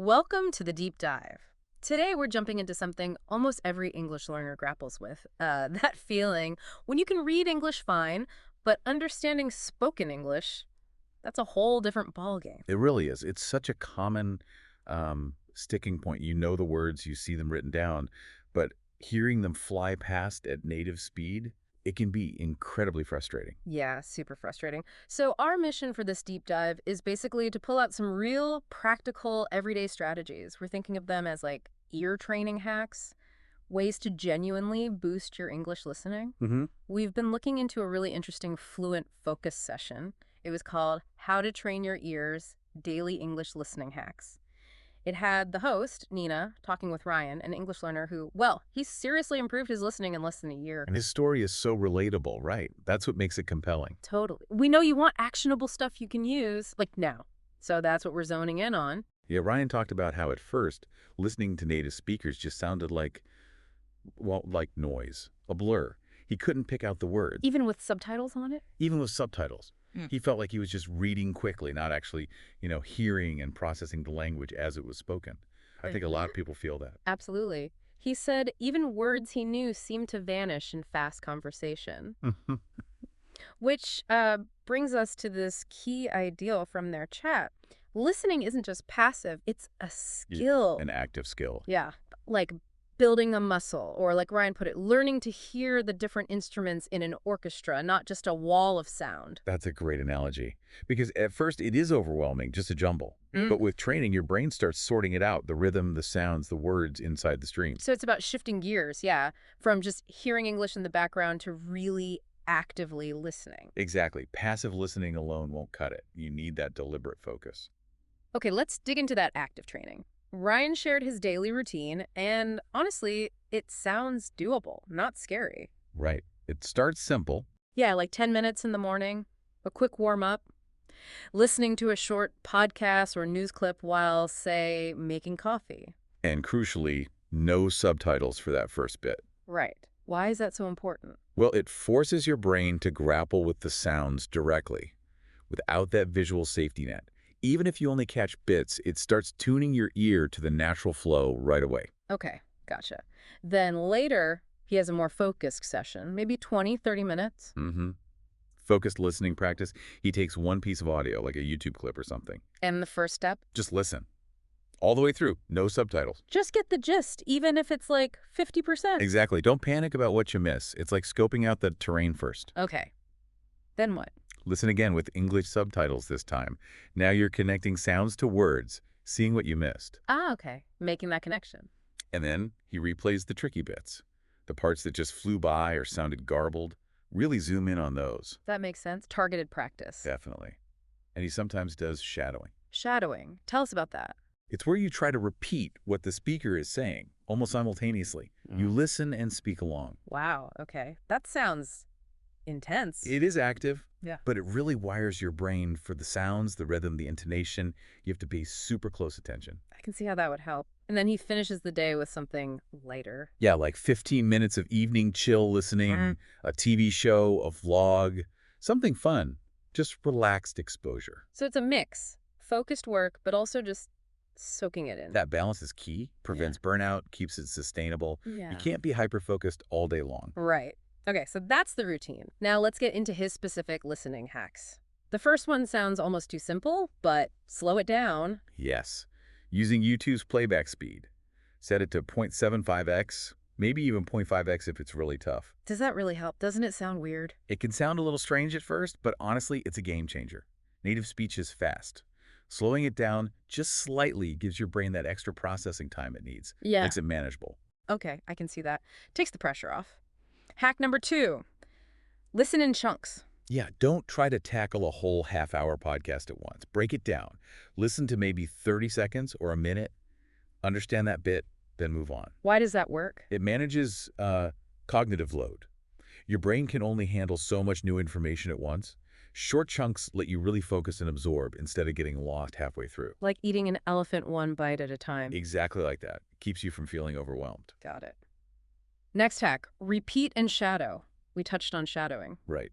Welcome to the deep dive. Today we're jumping into something almost every English learner grapples with, that feeling when you can read English fine, but understanding spoken English, that's a whole different ballgame. It really is. It's such a common sticking point. You know the words, you see them written down, but hearing them fly past at native speed, it can be incredibly frustrating. Yeah, super frustrating. So our mission for this deep dive is basically to pull out some real practical everyday strategies. We're thinking of them as like ear training hacks, ways to genuinely boost your English listening. Hmm. We've been looking into a really interesting fluent focus session. It was called How to Train Your Ears, Daily English Listening Hacks. It had the host, Nina, talking with Ryan, an English learner who, well, he seriously improved his listening in less than a year. And his story is so relatable, right? That's what makes it compelling. Totally. We know you want actionable stuff you can use, like now. So that's what we're zoning in on. Yeah, Ryan talked about how at first, listening to native speakers just sounded like, well, like noise, a blur. He couldn't pick out the words, Even with subtitles on it? even with subtitles. He felt like he was just reading quickly, not actually, hearing and processing the language as it was spoken. I think a lot of people feel that. Absolutely. He said even words he knew seemed to vanish in fast conversation. Which brings us to this key ideal from their chat. Listening isn't just passive, it's a skill. An active skill. Yeah, like building a muscle, or like Ryan put it, learning to hear the different instruments in an orchestra, not just a wall of sound. That's a great analogy. Because at first it is overwhelming, just a jumble. But with training, your brain starts sorting it out, the rhythm, the sounds, the words inside the stream. So it's about shifting gears, yeah, from just hearing English in the background to really actively listening. Exactly. Passive listening alone won't cut it. You need that deliberate focus. Okay, let's dig into that active training. Ryan shared his daily routine, and honestly, it sounds doable, not scary. Right. It starts simple. Yeah, like 10 minutes in the morning, a quick warm-up, listening to a short podcast or news clip while, say, making coffee. And crucially, no subtitles for that first bit. Right. Why is that so important? Well, it forces your brain to grapple with the sounds directly, without that visual safety net. Even if you only catch bits, it starts tuning your ear to the natural flow right away. Okay, gotcha. Then later, he has a more focused session, maybe 20, 30 minutes. Focused listening practice, he takes one piece of audio, like a YouTube clip or something. And the first step? Just listen. All the way through, no subtitles. Just get the gist, even if it's like 50%. Exactly. Don't panic about what you miss. It's like scoping out the terrain first. Okay. Then what? Listen again with English subtitles this time. Now you're connecting sounds to words, seeing what you missed. Ah, okay. Making that connection. And then he replays the tricky bits. The parts that just flew by or sounded garbled. Really zoom in on those. That makes sense. Targeted practice. Definitely. And he sometimes does shadowing. Shadowing. Tell us about that. It's where you try to repeat what the speaker is saying, almost simultaneously. You listen and speak along. Wow, okay. That sounds intense. It is active, Yeah. but it really wires your brain for the sounds, the rhythm, the intonation. You have to pay super close attention. I can see how that would help. And then he finishes the day with something lighter. Yeah, like 15 minutes of evening chill listening, a TV show, a vlog, something fun, just relaxed exposure. So it's a mix. Focused work, but also just soaking it in. That balance is key, prevents burnout, keeps it sustainable. Yeah. You can't be hyper-focused all day long. Right. Okay, so that's the routine. Now let's get into his specific listening hacks. The first one sounds almost too simple, but slow it down. Yes. Using YouTube's playback speed. Set it to 0.75x, maybe even 0.5x if it's really tough. Does that really help? Doesn't it sound weird? It can sound a little strange at first, but honestly, it's a game changer. Native speech is fast. Slowing it down just slightly gives your brain that extra processing time it needs. Yeah. Makes it manageable. Okay, I can see that. Takes the pressure off. Hack number 2. Listen in chunks. Yeah, don't try to tackle a whole half-hour podcast at once. Break it down. Listen to maybe 30 seconds or a minute. Understand that bit, then move on. Why does that work? It manages cognitive load. Your brain can only handle so much new information at once. Short chunks let you really focus and absorb instead of getting lost halfway through. Like eating an elephant one bite at a time. Exactly like that. Keeps you from feeling overwhelmed. Got it. Next hack, repeat and shadow. We touched on shadowing. Right.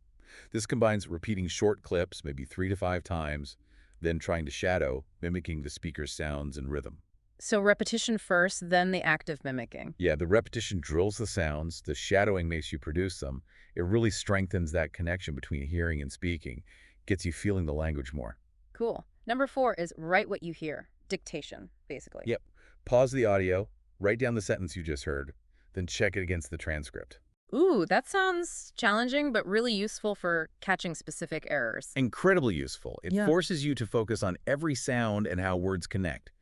This combines repeating short clips, maybe 3 to 5 times, then trying to shadow, mimicking the speaker's sounds and rhythm. So repetition first, then the active mimicking. Yeah, the repetition drills the sounds, the shadowing makes you produce them. It really strengthens that connection between hearing and speaking, gets you feeling the language more. Cool. Number 4 is write what you hear. Dictation, basically. Yep. Pause the audio, write down the sentence you just heard, then check it against the transcript. Ooh, that sounds challenging, but really useful for catching specific errors. Incredibly useful. It Yeah. forces you to focus on every sound and how words connect.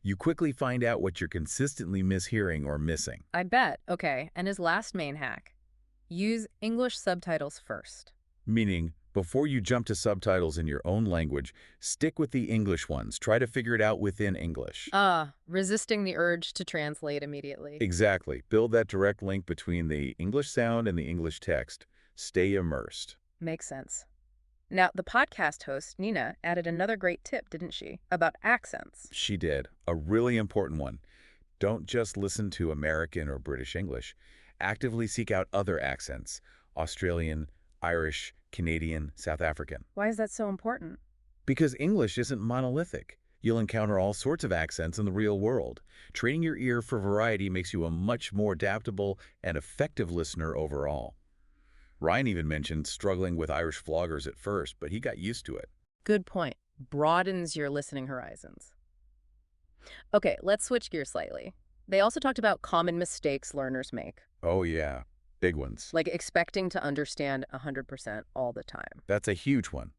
You quickly find out what you're consistently mishearing or missing. I bet. Okay. And his last main hack, use English subtitles first. Meaning, before you jump to subtitles in your own language, stick with the English ones. Try to figure it out within English. Resisting the urge to translate immediately. Exactly. Build that direct link between the English sound and the English text. Stay immersed. Makes sense. Now, the podcast host, Nina, added another great tip, didn't she? About accents. She did. A really important one. Don't just listen to American or British English. Actively seek out other accents. Australian, Irish, Canadian, South African. Why is that so important? Because English isn't monolithic. You'll encounter all sorts of accents in the real world. Training your ear for variety makes you a much more adaptable and effective listener overall. Ryan even mentioned struggling with Irish vloggers at first, but he got used to it. Good point. Broadens your listening horizons. Okay, let's switch gears slightly. They also talked about common mistakes learners make, Oh yeah, big ones. like expecting to understand 100% all the time. That's a huge one.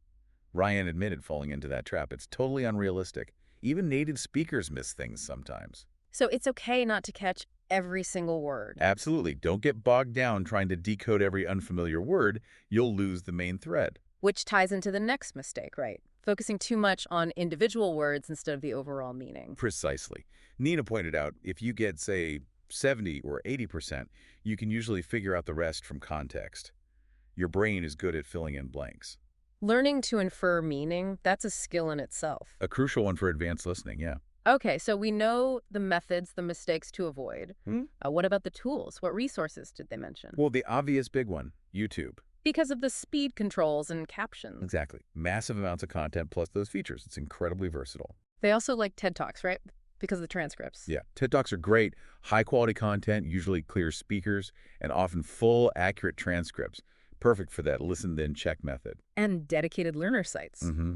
Ryan admitted falling into that trap. It's totally unrealistic. Even native speakers miss things sometimes. So it's okay not to catch every single word. Absolutely. Don't get bogged down trying to decode every unfamiliar word. You'll lose the main thread. Which ties into the next mistake, right? Focusing too much on individual words instead of the overall meaning. Precisely. Nina pointed out if you get, say, 70 or 80%, you can usually figure out the rest from context. Your brain is good at filling in blanks. Learning to infer meaning, that's a skill in itself. A crucial one for advanced listening, yeah. Okay, so we know the methods, the mistakes to avoid. Hmm? What about the tools? What resources did they mention? Well, the obvious big one, YouTube. Because of the speed controls and captions. Exactly. Massive amounts of content plus those features. It's incredibly versatile. They also like TED Talks, right? Because of the transcripts. Yeah, TED Talks are great. High-quality content, usually clear speakers, and often full, accurate transcripts. Perfect for that listen-then-check method. And dedicated learner sites. Mm-hmm.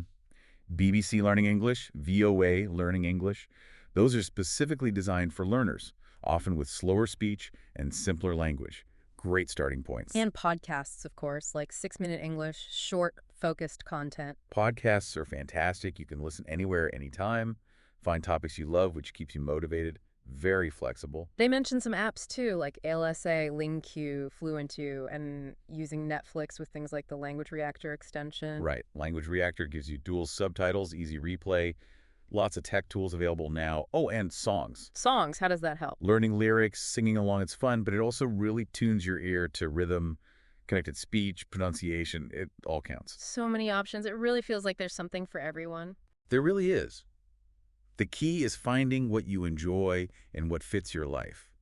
BBC Learning English, VOA Learning English. Those are specifically designed for learners, often with slower speech and simpler language. Great starting points. And podcasts, of course, like 6-Minute English, short, focused content. Podcasts are fantastic. You can listen anywhere, anytime. Find topics you love, which keeps you motivated. Very flexible. They mentioned some apps too, like ALSA, LingQ, Fluency, and using Netflix with things like the Language Reactor extension. Right. Language Reactor gives you dual subtitles, easy replay, lots of tech tools available now. Oh, and songs. Songs, how does that help? Learning lyrics, singing along, it's fun, but it also really tunes your ear to rhythm, connected speech, pronunciation. It all counts. So many options. It really feels like there's something for everyone. There really is. The key is finding what you enjoy and what fits your life.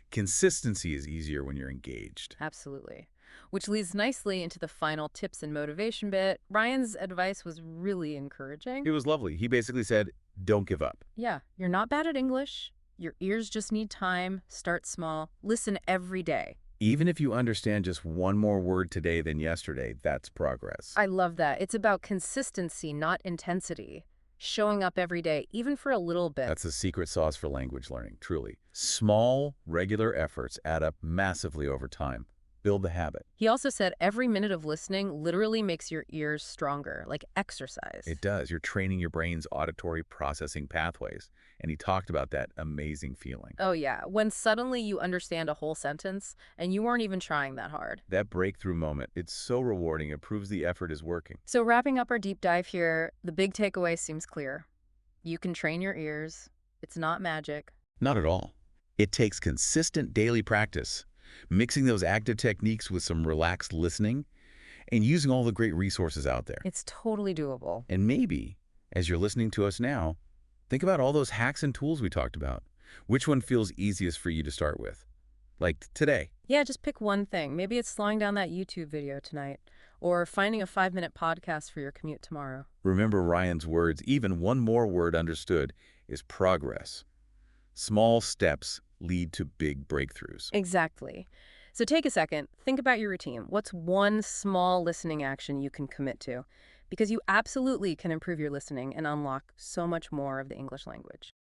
Consistency is easier when you're engaged. Absolutely. Which leads nicely into the final tips and motivation bit. Ryan's advice was really encouraging. It was lovely. He basically said, don't give up. Yeah, you're not bad at English. Your ears just need time. Start small. Listen every day. Even if you understand just one more word today than yesterday, that's progress. I love that. It's about consistency, not intensity. Showing up every day, even for a little bit. That's the secret sauce for language learning, truly. Small, regular efforts add up massively over time. Build the habit. He also said every minute of listening literally makes your ears stronger, like exercise. It does. You're training your brain's auditory processing pathways. And he talked about that amazing feeling. Oh, yeah. When suddenly you understand a whole sentence and you weren't even trying that hard. That breakthrough moment, it's so rewarding. It proves the effort is working. So wrapping up our deep dive here, the big takeaway seems clear. You can train your ears. It's not magic. Not at all. It takes consistent daily practice, mixing those active techniques with some relaxed listening, and using all the great resources out there. It's totally doable. And maybe, as you're listening to us now, think about all those hacks and tools we talked about. Which one feels easiest for you to start with? Like today. Yeah, just pick one thing. Maybe it's slowing down that YouTube video tonight, or finding a 5-minute podcast for your commute tomorrow. Remember Ryan's words, even one more word understood is progress. Small steps lead to big breakthroughs. Exactly. So take a second, think about your routine. What's one small listening action you can commit to? Because you absolutely can improve your listening and unlock so much more of the English language.